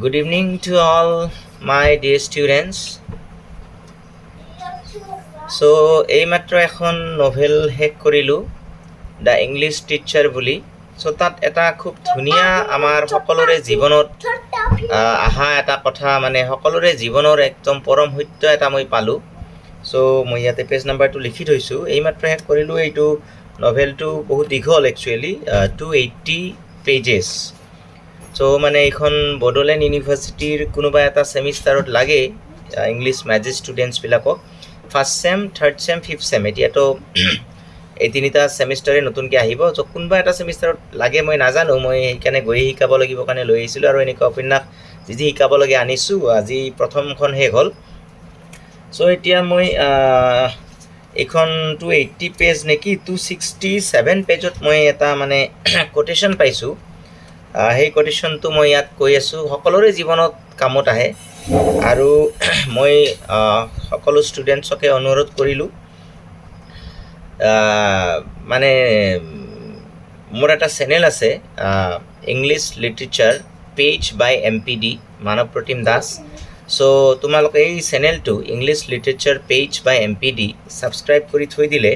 Good evening to all my dear students. So এইমাত্ৰ এখন novel শেষ কৰিলোঁ দ্য ইংলিছ টিচাৰ বুলি। চ' তাত এটা খুব ধুনীয়া আমাৰ সকলোৰে জীৱনত অহা এটা কথা, মানে সকলোৰে জীৱনৰ একদম পৰম সত্য এটা মই পালোঁ। চ' মই ইয়াতে পেজ নাম্বাৰটো লিখি থৈছোঁ। এইমাত্ৰ শেষ কৰিলোঁ। এইটো নভেলটো বহুত দীঘল একচুৱেলি, 280 পেজেছ। চ' মানে এইখন বড়োলেণ্ড ইউনিভাৰ্চিটিৰ কোনোবা এটা ছেমিষ্টাৰত লাগে ইংলিছ মেজৰ ষ্টুডেণ্টছবিলাকক, first sem, third sem, fifth sem. এতিয়াতো এই তিনিটা ছেমিষ্টাৰে নতুনকৈ আহিব। চ' কোনোবা এটা ছেমিষ্টাৰত লাগে মই নাজানো, মই সেইকাৰণে গৈয়ে শিকাব লাগিব কাৰণে লৈ আহিছিলোঁ। আৰু এনেকুৱা উপন্যাস যি শিকাবলগীয়া আনিছোঁ। আজি প্ৰথমখন শেষ হ'ল। চ' এতিয়া মই এইখন 280 পেজ নেকি, 267 পেজত মই এটা মানে কোটেশ্যন পাইছোঁ। সেই কোটেশ্যনটো মই ইয়াত কৈ আছোঁ। সকলোৰে জীৱনত কামত আহে। আৰু মই সকলো ষ্টুডেণ্টছকে অনুৰোধ কৰিলোঁ, মানে মোৰ এটা চেনেল আছে ইংলিছ লিটাৰেচাৰ পেজ বাই MPD মানৱ প্ৰতিম দাস। চ' তোমালোকে এই চেনেলটো ইংলিছ লিটাৰেচাৰ পেজ বাই MPD ছাবস্ক্ৰাইব কৰি থৈ দিলে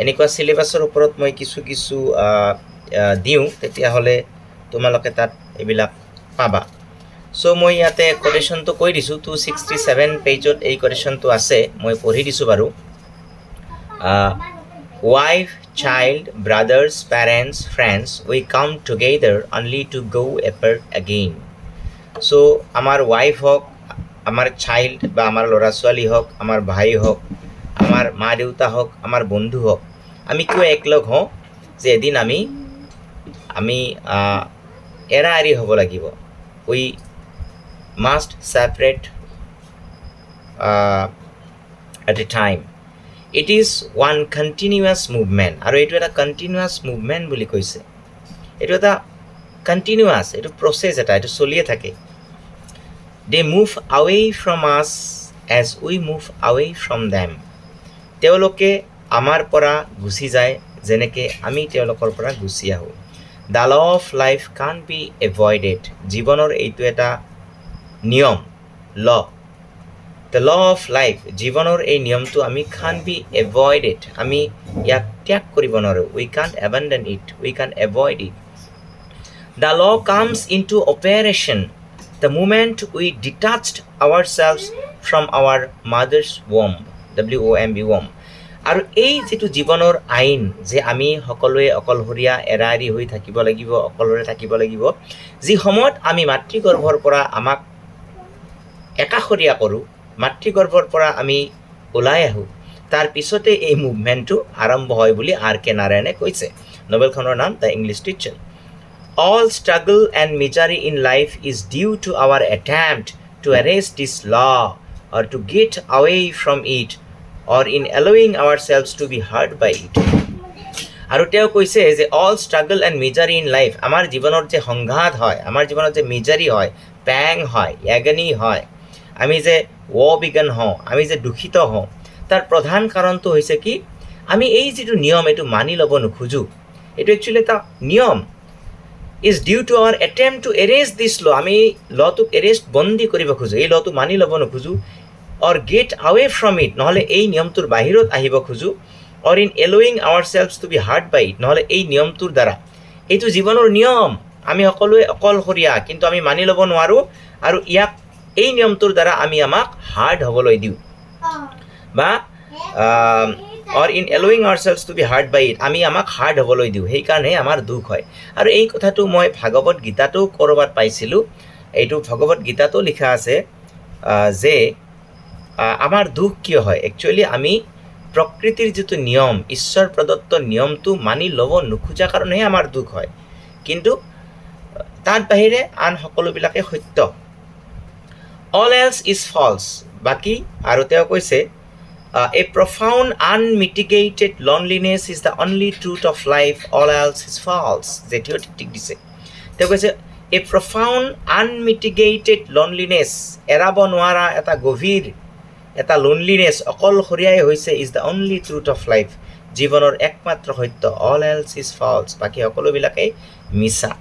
এনেকুৱা চিলেবাছৰ ওপৰত মই কিছু দিওঁ, তেতিয়াহ'লে তোমালোকে তাত এইবিলাক পাবা। চ' মই ইয়াতে কোটেশ্যনটো কৈ দিছোঁ। 267 পেজত এই কোটেশ্যনটো আছে, মই পঢ়ি দিছোঁ বাৰু। Wife, child, brothers, parents, friends, we come together only to go apart again. So' আমাৰ ৱাইফ হওক, আমাৰ চাইল্ড বা আমাৰ ল'ৰা ছোৱালী হওক, আমাৰ ভাই হওক, আমাৰ মা দেউতা হওক, আমাৰ বন্ধু হওক, আমি কিয় একলগ হওঁ যে এদিন আমি এৰা এৰি হ'ব লাগিব। We must separate at a time. It is one continuous movement. আৰু এইটো এটা কণ্টিনিউৱাছ মুভমেণ্ট বুলি কৈছে। এইটো এটা কণ্টিনিউৱাছ, এইটো প্ৰচেছ এটা, এইটো চলিয়ে থাকে। দে মুভ আৱে ফ্ৰম আছ এজ উই মুভ আৱে ফ্ৰম দেম। তেওঁলোকে আমাৰ পৰা গুচি যায় যেনেকৈ আমি তেওঁলোকৰ পৰা গুচি আহোঁ। The law of life can be avoided. জীৱনৰ এইটো এটা নিয়ম, ল। দ্য ল অফ লাইফ, জীৱনৰ এই নিয়মটো আমি কান বি এভইডেড, আমি ইয়াক ত্যাগ কৰিব নোৱাৰোঁ। উই কান এবাণ্ডন ইট, উই কান avoid it. The law comes in two operation the moment we detached hour ছেলভছ from hour mothers ৱম্ব, WOMB, ৱম্ব। আৰু এই যিটো জীৱনৰ আইন যে আমি সকলোৱে অকলশৰীয়া এৰা এৰি হৈ থাকিব লাগিব, অকলশৰে থাকিব লাগিব, যি সময়ত আমি মাতৃগৰ্ভৰ পৰা আমাক একাষৰীয়া কৰোঁ, মাতৃগৰ্ভৰ পৰা আমি ওলাই আহোঁ, তাৰ পিছতে এই মুভমেণ্টটো আৰম্ভ হয় বুলি R.K. নাৰায়ণে কৈছে। নভেলখনৰ নাম the English teacher. All struggle and misery in life is due to our attempt to erase this law or to get away from it or in allowing ourselves to be hurt by it. আৰু তেওঁ কৈছে যে all struggle and misery in life, আমাৰ জীৱনত যে সংঘাত হয়, আমাৰ জীৱনত যে মিজাৰি হয়, পেং হয়, এগনি হয়, আমি যে বিঘন হওঁ, আমি যে দূষিত হওঁ, তাৰ প্ৰধান কাৰণটো হৈছে কি, আমি এই যিটো নিয়ম এইটো মানি ল'ব নোখোজোঁ। এইটো একচুৱেলি এটা নিয়ম। Is due to our attempt to erase this law. আমি ল'টোক এৰেষ্ট বন্দী কৰিব খোজোঁ, এই ল'টো মানি ল'ব নোখোজোঁ। Or get away from it, নহ'লে এই নিয়মটোৰ বাহিৰত আহিব খোজোঁ। Or in allowing ourselves to be hurt by it, নহ'লে এই নিয়মটোৰ দ্বাৰা, এইটো জীৱনৰ নিয়ম, আমি সকলোৱে অকলশৰীয়া কিন্তু আমি মানি ল'ব নোৱাৰোঁ, আৰু ইয়াক এই নিয়মটোৰ দ্বাৰা আমি আমাক হাৰ্ট হ'বলৈ দিওঁ, বা or in allowing ourselves to be hurt by it, আমি আমাক হাৰ্ট হ'বলৈ দিওঁ, সেইকাৰণে আমাৰ দুখ হয়। আৰু এই কথাটো মই ভাগৱত গীতাতো ক'ৰবাত পাইছিলোঁ। এইটো ভগৱত গীতাতো লিখা আছে যে আমাৰ দুখ কিয় হয়। একচুৱেলি আমি প্ৰকৃতিৰ যিটো নিয়ম, ঈশ্বৰ প্ৰদত্ত নিয়মটো মানি ল'ব নোখোজা কাৰণেহে আমাৰ দুখ হয়, কিন্তু তাত বাহিৰে আন সকলোবিলাকে সত্য। অল এলছ ইজ ফলছ, বাকী। আৰু তেওঁ কৈছে a profound unmitigated loneliness is the only truth of life, all else is false. জেঠিও ঠিক দিছে। তেওঁ কৈছে এ প্ৰফাউণ্ড আনমিটিগেটেড লনলিনেছ, এৰাব নোৱাৰা এটা গভীৰ এটা লোনলিনেছ, অকলশৰীয়াই হৈছে is the only truth of life, জীৱনৰ একমাত্ৰ সত্য। অল এলছ ইজ ফলছ, বাকী সকলোবিলাকেই মিছা।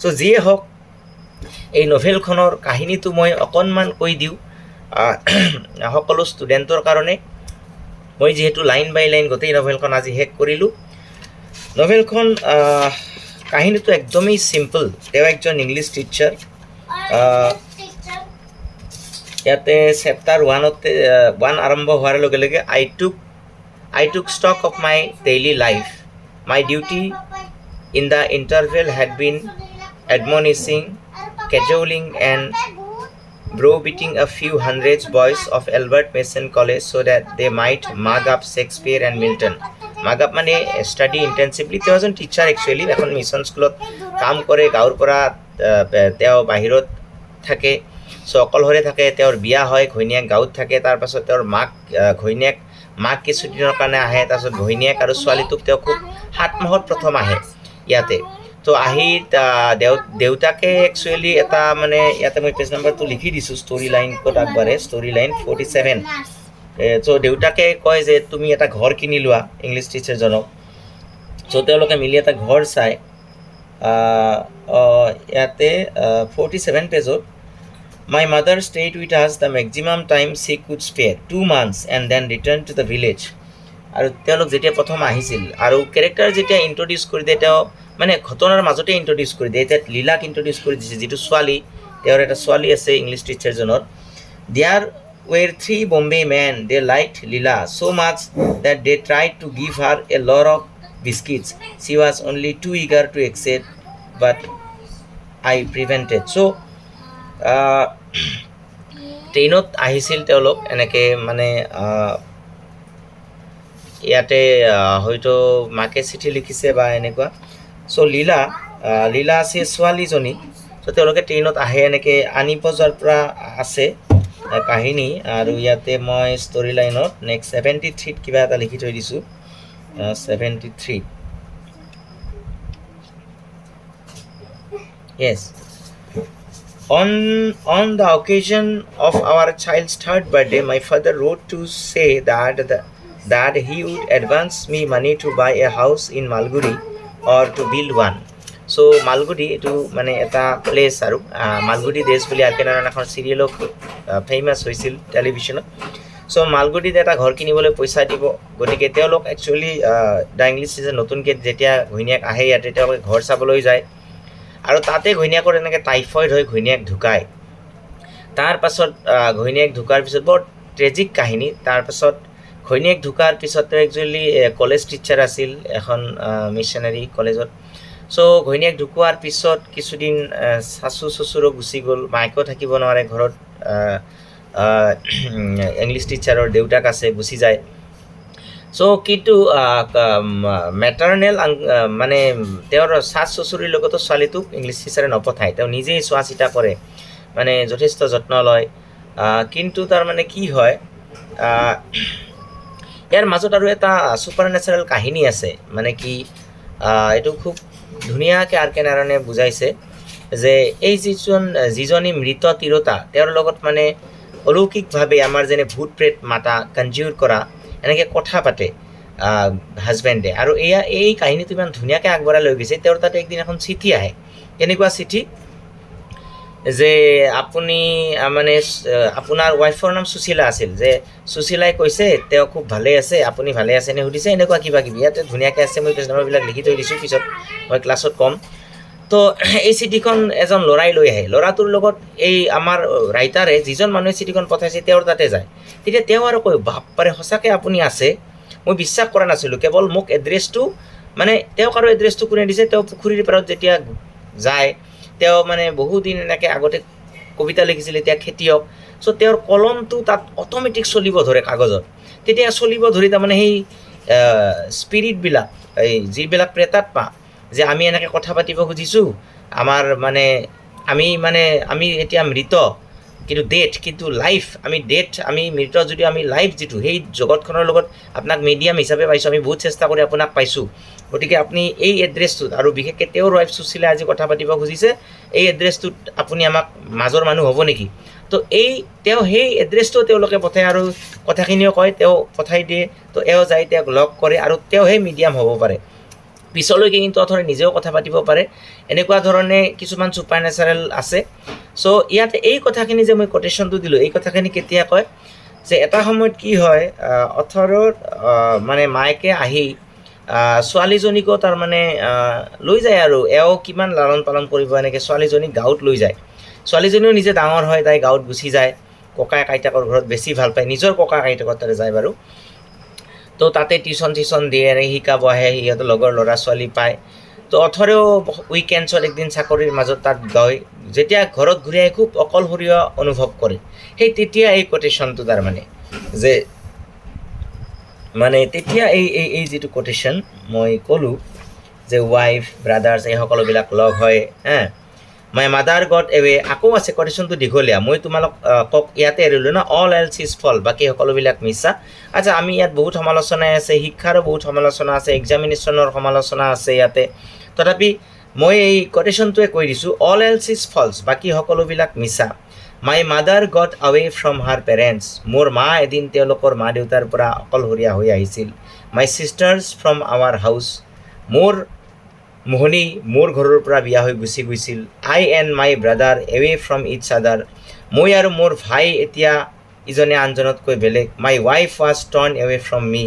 চ' যিয়ে হওক, এই নভেলখনৰ কাহিনীটো মই অকণমান কৈ দিওঁ সকলো ষ্টুডেণ্টৰ কাৰণে। মই যিহেতু লাইন বাই লাইন গোটেই নভেলখন আজি শেষ কৰিলোঁ। নভেলখন কাহিনীটো একদমেই চিম্পল। তেওঁ একজন ইংলিছ টিচাৰ। ইয়াতে চেপ্টাৰ 1 আৰম্ভ হোৱাৰ লগে লগে I took stock of my daily life. My duty in the interval had been admonishing, cajoling and browbeating a few hundreds boys of Albert Mason College so that they might mug up Shakespeare and Milton. Mug up মানে study intensively. তেওঁ এজন teacher actually, এখন mission স্কুলত কাম কৰে। গাঁৱৰ পৰা তেওঁ বাহিৰত থাকে, চ' অকলশৰে থাকে। তেওঁৰ বিয়া হয়, ঘৈণীয়েক গাঁৱত থাকে। তাৰপাছত তেওঁৰ ঘৈণীয়েক মাক কিছুদিনৰ কাৰণে আহে। তাৰপিছত ঘৈণীয়েক আৰু ছোৱালীটোক তেওঁ খুব 7 মাহত প্ৰথম আহে ইয়াতে। তো আহি দেউতাকে একচুৱেলি এটা মানে ইয়াতে মই পেজ নাম্বাৰটো লিখি দিছোঁ, ষ্টৰি লাইন ক'ত আগবাঢ়ে, ষ্টৰি লাইন 47। চ' দেউতাকে কয় যে তুমি এটা ঘৰ কিনি লোৱা ইংলিছ টিচাৰজনক। চ' তেওঁলোকে মিলি এটা ঘৰ চায়। ইয়াতে 47 পেজত My mother stayed with us the maximum time she could spare, 2 months, and then returned to the village. আৰু তেওঁলোক যেতিয়া প্ৰথম আহিছিল আৰু কেৰেক্টাৰ যেতিয়া ইণ্ট্ৰডিউচ কৰি দিয়ে, তেওঁ মানে ঘটনাৰ মাজতে ইণ্ট্ৰডিউচ কৰি দিয়ে। এতিয়া লীলাক ইণ্ট্ৰডিউচ কৰি দিছে, যিটো ছোৱালী, তেওঁৰ এটা ছোৱালী আছে English টিচাৰজনৰ। There were 3 Bombay men. They liked Leela so much that they tried to give her a lot of biscuits. She was only too eager to accept, but I prevented. So ট্ৰেইনত আহিছিল তেওঁলোক এনেকৈ, মানে ইয়াতে হয়তো মাকে চিঠি লিখিছে বা এনেকুৱা। চ' লীলা আছে ছোৱালীজনী। চ' তেওঁলোকে ট্ৰেইনত আহে, এনেকৈ আনিব যোৱাৰ পৰা আছে কাহিনী। আৰু ইয়াতে মই ষ্টৰি লাইনত নেক্সট 73ত কিবা এটা লিখি থৈ দিছোঁ। 73 yes. On the occasion of our child's 3rd birthday, my father wrote to say that he would advance me money to buy a house in Malgudi or to build one. So Malgudi etu mane eta place aru Malgudi desh boli arke naran ekhon serial famous hoisil television. So Malgudi eta ghor kinibole poisa dibo, gotike teolok actually the English season notun ke jetia ghoiniak ahe yate teolok ghor saboloi jay আৰু তাতে ঘৈণীয়েকৰ এনেকৈ typhoid হৈ ঘৈণীয়েক ঢুকায়। তাৰপাছত ঘৈণীয়েক ঢুকাৰ পিছত বৰ ট্ৰেজিক কাহিনী। তাৰপাছত ঘৈণীয়েক ঢুকাৰ পিছত তেওঁ একচুৱেলি কলেজ টিচাৰ আছিল এখন মিছনেৰী কলেজত। চ' ঘৈণীয়েক ঢুকোৱাৰ পিছত কিছুদিন চাচু চচুৰো গুচি গ'ল, মায়েকো থাকিব নোৱাৰে ঘৰত। ইংলিছ টিচাৰৰ দেউতাক আছে, গুচি যায়। চ' কিন্তু মেটাৰনেল মানে তেওঁৰ চাচ চচুৰিৰ লগতো ছোৱালীটোক ইংলিছ টিচাৰে নপঠায়, তেওঁ নিজেই চোৱা চিতা কৰে, মানে যথেষ্ট যত্ন লয়। কিন্তু তাৰমানে কি হয়, ইয়াৰ মাজত আৰু এটা ছুপাৰ নেচাৰেল কাহিনী আছে। মানে কি, এইটো খুব ধুনীয়াকৈ আৰ কে নাৰায়ণে বুজাইছে যে এই যিজনী মৃত তিৰোতা, তেওঁৰ লগত মানে অলৌকিকভাৱে আমাৰ যেনে ভূত প্ৰেত মাতা, কনজিউৰ কৰা, এনেকৈ কথা পাতে হাজবেণ্ডে। আৰু এই কাহিনীটো ইমান ধুনীয়াকৈ আগবঢ়াই লৈ গৈছে। তেওঁৰ তাতে একদিন এখন চিঠি আহে। কেনেকুৱা চিঠি যে আপুনি মানে আপোনাৰ ৱাইফৰ নাম সুশীলা আছিল, যে সুশীলাই কৈছে তেওঁ খুব ভালে আছে, আপুনি ভালে আছেনে সুধিছে, এনেকুৱা কিবা কিবি। ইয়াতে ধুনীয়াকৈ আছে, মই পেজ নম্বৰবিলাক লিখি থৈ দিছোঁ, পিছত মই ক্লাছত ক'ম। তো এই চিঠিখন এজন ল'ৰাই লৈ আহে। ল'ৰাটোৰ লগত এই আমাৰ ৰাইটাৰে, যিজন মানুহে চিঠিখন পঠাইছে, তেওঁৰ তাতে যায়। তেতিয়া তেওঁ আৰু কয়, বাপৰে সঁচাকৈ আপুনি আছে, মই বিশ্বাস কৰা নাছিলোঁ। কেৱল মোক এড্ৰেছটো, মানে তেওঁক আৰু এড্ৰেছটো কোনে দিছে, তেওঁ পুখুৰীৰ পাৰত যেতিয়া যায়, তেওঁ মানে বহুদিন এনেকৈ আগতে কবিতা লিখিছিল, এতিয়া খেতিয়ক। চ' তেওঁৰ কলমটো তাত অট'মেটিক চলিব ধৰে কাগজত। তেতিয়া চলিব ধৰি তাৰমানে সেই স্পিৰিটবিলাক, এই যিবিলাক প্ৰেতাত্মা, যে আমি এনেকৈ কথা পাতিব খুজিছোঁ, আমাৰ মানে আমি এতিয়া মৃত, কিন্তু লাইফ, আমি মৃত যদিও আমি লাইফ যিটো, সেই জগতখনৰ লগত আপোনাক মিডিয়াম হিচাপে পাইছোঁ, আমি বহুত চেষ্টা কৰি আপোনাক পাইছোঁ। গতিকে আপুনি এই এড্ৰেছটোত, আৰু বিশেষকৈ তেওঁৰ ৱাইফ সুশীলা আজি কথা পাতিব খুজিছে, এই এড্ৰেছটোত আপুনি আমাক মাজৰ মানুহ হ'ব নেকি? তো তেওঁ সেই এড্ৰেছটো তেওঁলোকে পঠায়, আৰু কথাখিনিও কয়, তেওঁ পঠাই দিয়ে। তো এওঁ যায়, তেওঁক লগ কৰে, আৰু তেওঁহে মিডিয়াম হ'ব পাৰে। পিছলৈকে কিন্তু অথৰে নিজেও কথা পাতিব পাৰে, এনেকুৱা ধৰণে কিছুমান ছুপাৰ নেচাৰেল আছে। চ' ইয়াতে এই কথাখিনি যে মই কোটেশ্যনটো দিলোঁ, এই কথাখিনি কেতিয়া কয় যে এটা সময়ত কি হয়, অথৰৰ মানে মায়েকে আহি ছোৱালীজনীকো তাৰমানে লৈ যায় আৰু এওঁ কিমান লালন পালন কৰিব, এনেকৈ ছোৱালীজনীক গাঁৱত লৈ যায়। ছোৱালীজনীও নিজে ডাঙৰ হয়, তাই গাঁৱত গুচি যায়, ককাই আইতাকৰ ঘৰত বেছি ভাল পায়, নিজৰ ককাই আইতাকৰ তাতে যায় বাৰু। তো তাতে টিউশ্যন দিয়ে, শিকাব আহে, সিহঁতৰ লগৰ ল'ৰা ছোৱালী পায়। তো অথৰেও উইকেণ্ডছত একদিন চাকৰিৰ মাজত তাত গৈ যেতিয়া ঘৰত ঘূৰি আহি খুব অকলশৰীয়া অনুভৱ কৰে, সেই তেতিয়া এই কোটেশ্যনটো তাৰমানে যে মানে তেতিয়া এই যিটো কোটেশ্যন মই ক'লোঁ যে ৱাইফ ব্ৰাদাৰ্ছ এই সকলোবিলাক লগ হয়, মাই মাদাৰ গট এৱে, আকৌ আছে কোটেশ্যনটো দীঘলীয়া, মই তোমালোক কওক ইয়াতে এৰিলোঁ না, অল এলছ ইজ ফল, বাকী সকলোবিলাক মিছা। আচ্ছা, আমি ইয়াত বহুত সমালোচনাই আছে, শিক্ষাৰো বহুত সমালোচনা আছে, এক্সামিনেশ্যনৰ সমালোচনা আছে ইয়াতে, তথাপি মই এই কোটেশ্যনটোৱে কৈ দিছোঁ, অল এলছ ইজ ফলছ, বাকী সকলোবিলাক মিছা। মাই মাদাৰ গট আৱে ফ্ৰম হাৰ পেৰেণ্টছ, মোৰ মা এদিন তেওঁলোকৰ মা দেউতাৰ পৰা অকলশৰীয়া হৈ আহিছিল। My sisters from our house, মোৰ মোহনী মোৰ ঘৰৰ পৰা বিয়া হৈ গুচি গৈছিল। I and my brother away from its other, মই আৰু মোৰ ভাই এতিয়া ইজনে আনজনতকৈ বেলেগ। My wife was torn away from me,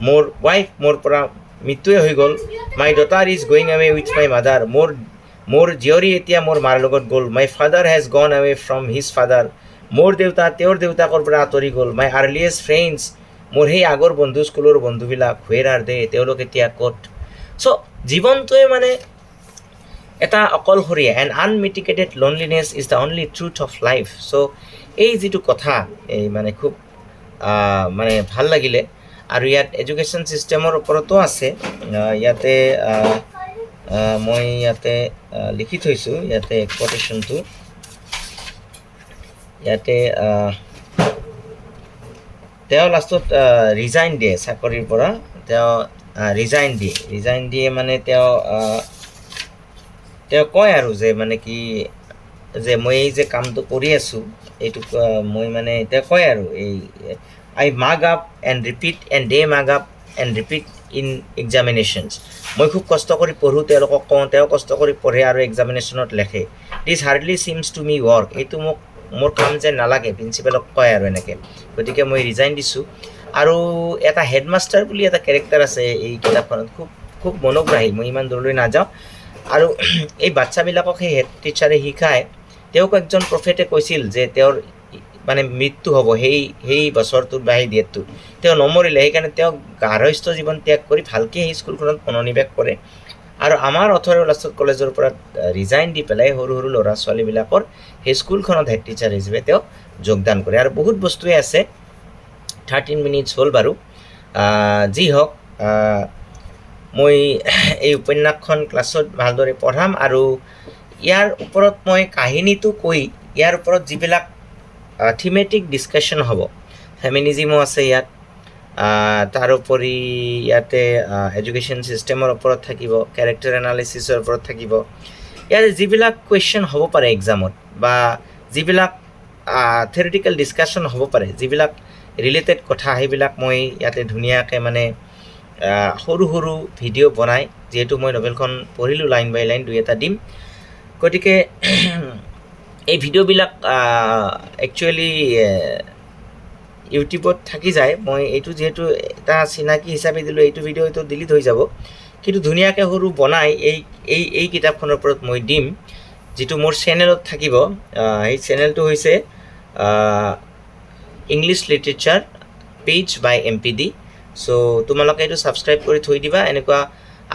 মোৰ ৱাইফ মোৰ পৰা মৃত্যুৱে হৈ গ'ল। My daughter is going away with my mother, মোৰ জীয়ৰী এতিয়া মোৰ মাৰ লগত গ'ল। My father has gone away from his father, মোৰ দেউতা তেওঁৰ দেউতাকৰ পৰা আঁতৰি গ'ল। মাই আৰ্লিয়েষ্ট ফ্ৰেণ্ডছ, মোৰ সেই আগৰ বন্ধু, স্কুলৰ বন্ধুবিলাক, হুৱেৰ আৰ দে, তেওঁলোক এতিয়া ক'ত। চ' জীৱনটোৱে মানে এটা অকলশৰীয়া, and unmitigated loneliness is the only truth of life. So' এই যিটো কথা এই মানে খুব মানে ভাল লাগিলে। আৰু ইয়াত এডুকেশ্যন ছিষ্টেমৰ ওপৰতো আছে, ইয়াতে মই ইয়াতে লিখি থৈছোঁ, ইয়াতে কোটেশ্যনটো ইয়াতে তেওঁ লাষ্টত ৰিজাইন দিয়ে চাকৰিৰ পৰা, তেওঁ ৰিজাইন দিয়ে মানে তেওঁ কয় আৰু যে মানে কি যে মই এই যে কামটো কৰি আছোঁ এইটো মই মানে তেওঁ কয় আৰু এই আই মাগ আপ এণ্ড ৰিপিট এণ্ড দে মাগ আপ এণ্ড ৰিপিট ইন এক্সামিনেশ্যনছ, মই খুব কষ্ট কৰি পঢ়োঁ, তেওঁলোকক কওঁ, তেওঁ কষ্ট কৰি পঢ়ে আৰু এক্সামিনেশ্যনত লেখে। দিছ হাৰ্ডলি ছিমছ টু মি ৱৰ্ক, এইটো মোৰ কাম যেন নালাগে, প্ৰিন্সিপালক কয় আৰু এনেকৈ। গতিকে মই ৰিজাইন দিছোঁ। আৰু এটা হেডমাষ্টাৰ বুলি এটা কেৰেক্টাৰ আছে এই কিতাপখনত, খুব মনোগ্ৰাহী, মই ইমান দূৰলৈ নাযাওঁ। আৰু এই বাচ্চাবিলাকক সেই হেড টিচাৰে শিকায়, তেওঁক একজন প্ৰফেটে কৈছিল যে তেওঁৰ মানে মৃত্যু হ'ব সেই বছৰটোত বা সেই ডেটটোত, তেওঁ নমৰিলে, সেইকাৰণে তেওঁ গাৰ্হস্থ জীৱন ত্যাগ কৰি ভালকৈ সেই স্কুলখনত মনোনিৱেশ কৰে। আৰু আমাৰ অথৰ লাষ্টত কলেজৰ পৰা ৰিজাইন দি পেলাই সৰু সৰু ল'ৰা ছোৱালীবিলাকৰ সেই স্কুলখনত হেড টিচাৰ হিচাপে তেওঁ যোগদান কৰে। আৰু বহুত বস্তুৱে আছে, 13 মিনিটছ হ'ল বাৰু। যি হওক, মই এই উপন্যাসখন ক্লাছত ভালদৰে পঢ়াম, আৰু ইয়াৰ ওপৰত মই কাহিনীটো কৈ ইয়াৰ ওপৰত যিবিলাক থিমেটিক ডিছকাশ্যন হ'ব, ফেমিনিজিমো আছে ইয়াত, তাৰোপৰি ইয়াতে এডুকেশ্যন ছিষ্টেমৰ ওপৰত থাকিব, কেৰেক্টাৰ এনালিচিছৰ ওপৰত থাকিব, ইয়াত যিবিলাক কুৱেশ্যন হ'ব পাৰে এক্সামত, বা যিবিলাক থিয়ৰিটিকেল ডিছকাশ্যন হ'ব পাৰে, যিবিলাক ৰিলেটেড কথা, সেইবিলাক মই ইয়াতে ধুনীয়াকৈ মানে সৰু সৰু ভিডিঅ' বনাই, যিহেতু মই নভেলখন পঢ়িলোঁ লাইন বাই লাইন, 2 এটা দিম। গতিকে এই ভিডিঅ'বিলাক একচুৱেলি ইউটিউবত থাকি যায়, মই এইটো যিহেতু এটা চিনাকি হিচাপে দিলোঁ, এইটো ভিডিঅ' এইটো ডিলিট হৈ যাব, কিন্তু ধুনীয়াকৈ সৰু বনাই এই কিতাপখনৰ ওপৰত মই দিম, যিটো মোৰ চেনেলত থাকিব। সেই চেনেলটো হৈছে ইংলিছ লিটাৰেচাৰ পেজ বাই MPD। চ' তোমালোকে এইটো ছাবস্ক্ৰাইব কৰি থৈ দিবা। এনেকুৱা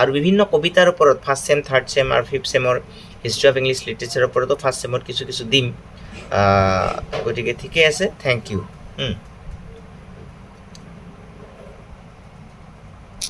আৰু বিভিন্ন কবিতাৰ ওপৰত 1st চেম 3rd চেম আৰু 5th চেমৰ হিষ্ট্ৰী অফ ইংলিছ লিটাৰেচাৰৰ ওপৰতো 1st চেমত কিছু দিম। গতিকে ঠিকে আছে, থেংক ইউ।